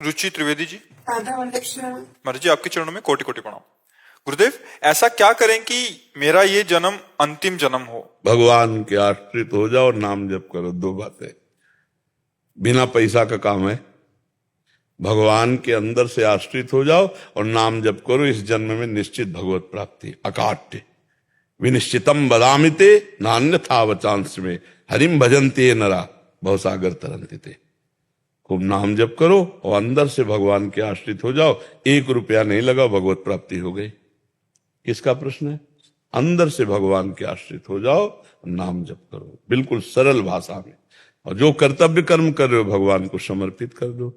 रुचि त्रिवेदी जी। राधा मर्जी आपके चरणों में कोटि कोटि प्रणाम। गुरुदेव, ऐसा क्या करें कि मेरा ये जन्म अंतिम जन्म हो? भगवान के आश्रित हो जाओ, नाम जप करो। दो बातें, बिना पैसा का काम है। भगवान के अंदर से आश्रित हो जाओ और नाम जप करो। इस जन्म में निश्चित भगवत प्राप्ति। अकाट्य विनिश्चितम बदामिते नान्यथा वचांस में हरिम भजन्ते नरा भवसागर तरंते थे। खूब नाम जप करो और अंदर से भगवान के आश्रित हो जाओ। 1 रुपया नहीं लगा, भगवत प्राप्ति हो गई। किसका प्रश्न है? अंदर से भगवान के आश्रित हो जाओ, नाम जप करो, बिल्कुल सरल भाषा में। और जो कर्तव्य कर्म कर रहे हो भगवान को समर्पित कर दो।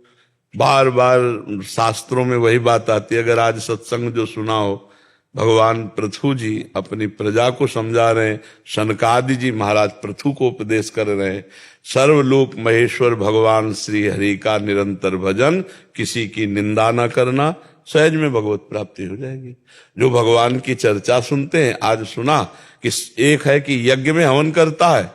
बार बार शास्त्रों में वही बात आती है। अगर आज सत्संग जो सुना हो, भगवान पृथु जी अपनी प्रजा को समझा रहे हैं, शनकादि जी महाराज पृथु को उपदेश कर रहे हैं। सर्वलोक महेश्वर भगवान श्री हरि का निरंतर भजन, किसी की निंदा न करना, सहज में भगवत प्राप्ति हो जाएगी। जो भगवान की चर्चा सुनते हैं, आज सुना कि एक है कि यज्ञ में हवन करता है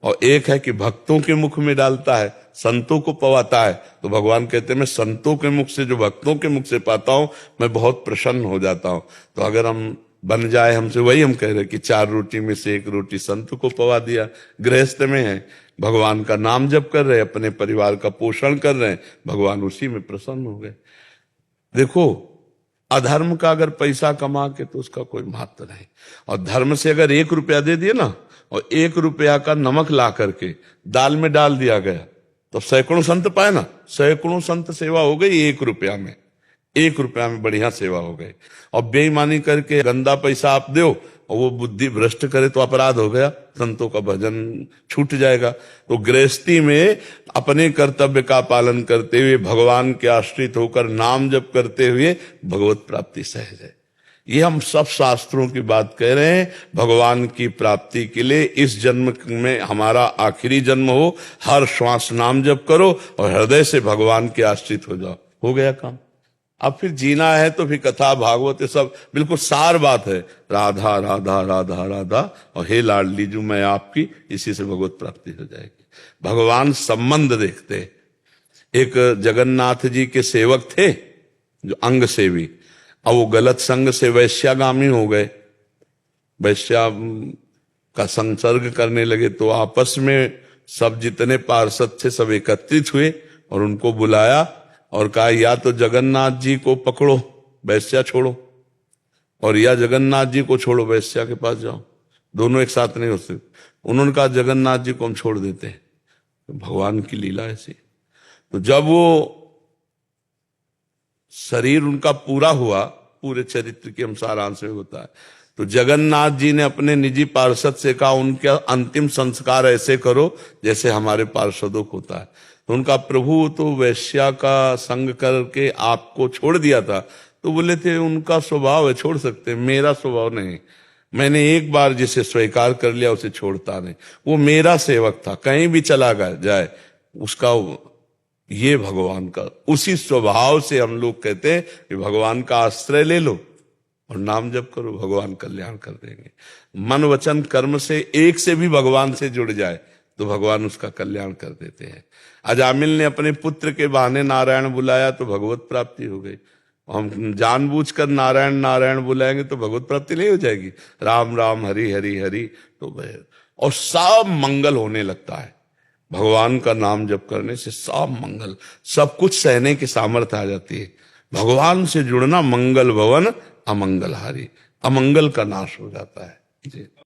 और एक है कि भक्तों के मुख में डालता है, संतों को पवाता है। तो भगवान कहते हैं मैं संतों के मुख से, जो भक्तों के मुख से पाता हूं, मैं बहुत प्रसन्न हो जाता हूं। तो अगर हम बन जाए हमसे, वही हम कह रहे कि 4 रोटी में से 1 रोटी संत को पवा दिया। गृहस्थ में है, भगवान का नाम जप कर रहे, अपने परिवार का पोषण कर रहे हैं, भगवान उसी में प्रसन्न हो गए। देखो, अधर्म का अगर पैसा कमा के तो उसका कोई महत्व नहीं, और धर्म से अगर 1 रुपया दे दिए ना, और 1 रुपया का नमक ला करके दाल में डाल दिया गया, तो सैकड़ों संत पाए ना। सैकड़ों संत सेवा हो गई 1 रुपया में। 1 रुपया में बढ़िया सेवा हो गई। और बेईमानी करके गंदा पैसा आप दो और वो बुद्धि भ्रष्ट करे तो अपराध हो गया, संतों का भजन छूट जाएगा। तो गृहस्थी में अपने कर्तव्य का पालन करते हुए, भगवान के आश्रित होकर नाम जप करते हुए भगवत प्राप्ति सहज है। ये हम सब शास्त्रों की बात कह रहे हैं। भगवान की प्राप्ति के लिए इस जन्म में हमारा आखिरी जन्म हो, हर श्वास नाम जप करो और हृदय से भगवान के आश्रित हो जाओ, हो गया काम। अब फिर जीना है तो फिर कथा भागवत ये सब बिल्कुल सार बात है। राधा राधा राधा राधा और हे लाडली जो मैं आपकी, इसी से भगवत प्राप्ति हो जाएगी। भगवान संबंध देखते। एक जगन्नाथ जी के सेवक थे जो अंग सेवी, अब वो गलत संग से वैश्यागामी हो गए, वैश्या का संसर्ग करने लगे। तो आपस में सब जितने पार्षद थे सब एकत्रित हुए और उनको बुलाया और कहा या तो जगन्नाथ जी को पकड़ो, वैश्या छोड़ो, और या जगन्नाथ जी को छोड़ो, वैश्या के पास जाओ। दोनों एक साथ नहीं हो सकते। उन्होंने कहा जगन्नाथ जी को हम छोड़ देते हैं। तो भगवान की लीला ऐसी। तो जब वो शरीर उनका पूरा हुआ, पूरे चरित्र के हम सारांश में होता है, तो जगन्नाथ जी ने अपने निजी पार्षद से कहा उनका अंतिम संस्कार ऐसे करो जैसे हमारे पार्षदों को होता है। तो उनका प्रभु तो वैश्या का संग करके आपको छोड़ दिया था। तो बोले थे उनका स्वभाव है, छोड़ सकते, मेरा स्वभाव नहीं। मैंने एक बार जिसे स्वीकार कर लिया उसे छोड़ता नहीं। वो मेरा सेवक था, कहीं भी चला जाए उसका, ये भगवान का उसी स्वभाव से हम लोग कहते हैं कि भगवान का आश्रय ले लो और नाम जप करो, भगवान कल्याण कर देंगे। मन वचन कर्म से एक से भी भगवान से जुड़ जाए तो भगवान उसका कल्याण कर देते हैं। अजामिल ने अपने पुत्र के बहाने नारायण बुलाया तो भगवत प्राप्ति हो गई। हम जानबूझकर नारायण नारायण बुलाएंगे तो भगवत प्राप्ति नहीं हो जाएगी। राम राम हरि हरि हरि तो और सब मंगल होने लगता है। भगवान का नाम जप करने से सब मंगल, सब कुछ सहने की सामर्थ्य आ जाती है। भगवान से जुड़ना मंगल भवन अमंगलहारी, अमंगल का नाश हो जाता है जी।